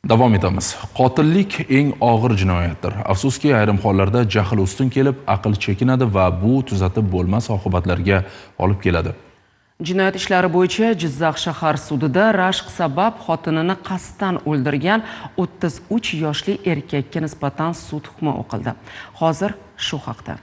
Davom etamiz. Qotillik eng og'ir jinoyatdir. Afsuski, ayrim hollarda jahl ustun kelib, aql chekinadi va bu tuzatib bo'lmas oqibatlarga olib keladi. Jinoyat ishlari bo'yicha Jizzax shahar sudida rashk sabab xotinini qasddan o'ldirgan 33 yoshli erkakka nisbatan sud hukmi o'qildi. Hozir shu haqda.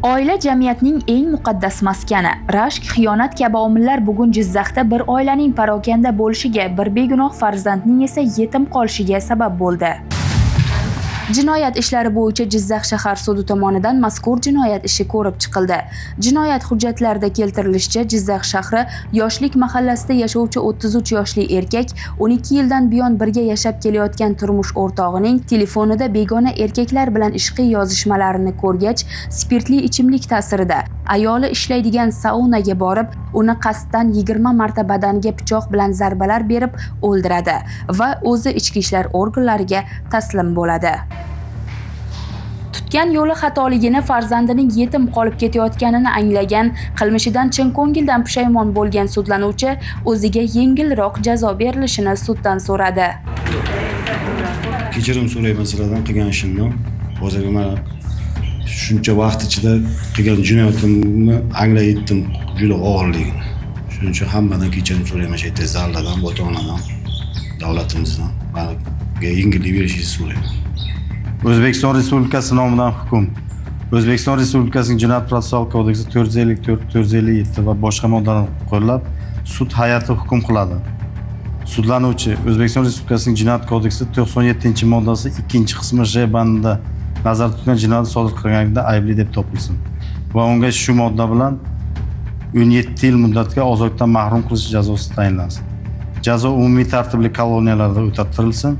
Oila jamiyatning eng muqaddas maskani. Rashk, xiyonat kabi omillar bugun Jizzaxda bir oilaning parokanda bo'lishiga, bir begunoh farzandning esa yetim qolishiga sabab bo'ldi. Jinoyat ishlari bo'yicha Jizzax shahar sudi tomonidan mazkur jinoyat ishi ko'rib chiqildi. Jinoyat hujjatlarida keltirilishicha, Jizzax shahri Yoshlik mahallasida yashovchi 33 yoshli erkak 12 yildan buyon birga yashab kelayotgan turmush o'rtog'ining telefonida begona erkaklar bilan ishqiy yozishmalarini ko'rgach, spirtli ichimlik ta'sirida ayoli ishlaydigan saunaga borib, uni qasddan 20 marta badaniga pichoq bilan zarbalar berib o'ldiradi va o'zi ichki ishlar organlariga taslim bo'ladi. Tutgan yo'li xatoligini, farzandining yetim qolib ketayotganini anglagan, qilmishidan chin ko'ngildan pushaymon bo'lgan sudlanuvchi o'ziga yengilroq jazo berilishini suddan so'radi. Kechirim so'rayman sizlardan qilgan ishimdan. Hozirgi mana shuncha vaqt ichida qilgan jinoyatimni anglab yetdim, juda og'irligini. Shuning uchun hammadan kechirim so'rayman, shu yerda zallardan, ota-onadan, davlatimizdan. Menga yengillik berishingizni so'rayman. O'zbekiston Respublikasi nomidan hukm. O'zbekiston Respublikasining Jinoyat protsessual kodeksi 454-457 va boshqa moddalarni qo'llab, sud hay'ati hukm qiladi. Sudlanuvchi O'zbekiston Respublikasining Jinoyat kodeksi 97-moddasi 2-qismi J bandida nazarda tutilgan jinoyat sodir qilganlikda aybli deb topilsin va unga shu modda bilan 17 yil muddatga ozodlikdan mahrum qilish jazosi tayinlansin. Jazo umumiy tartibli koloniyalarda o'tatilsin.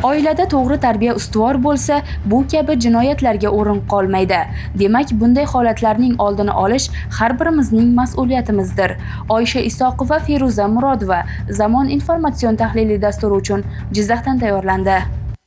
Oilada to'g'ri tarbiya ustuvor bo'lsa, bu kabi jinoyatlarga o'rin qolmaydi. Demak, bunday holatlarning oldini olish har birimizning mas'uliyatimizdir. Oysha Isoqova, Feruza Murodova, Zamon informatsion tahliliy dasturi uchun Jizzaxdan tayyorlandi.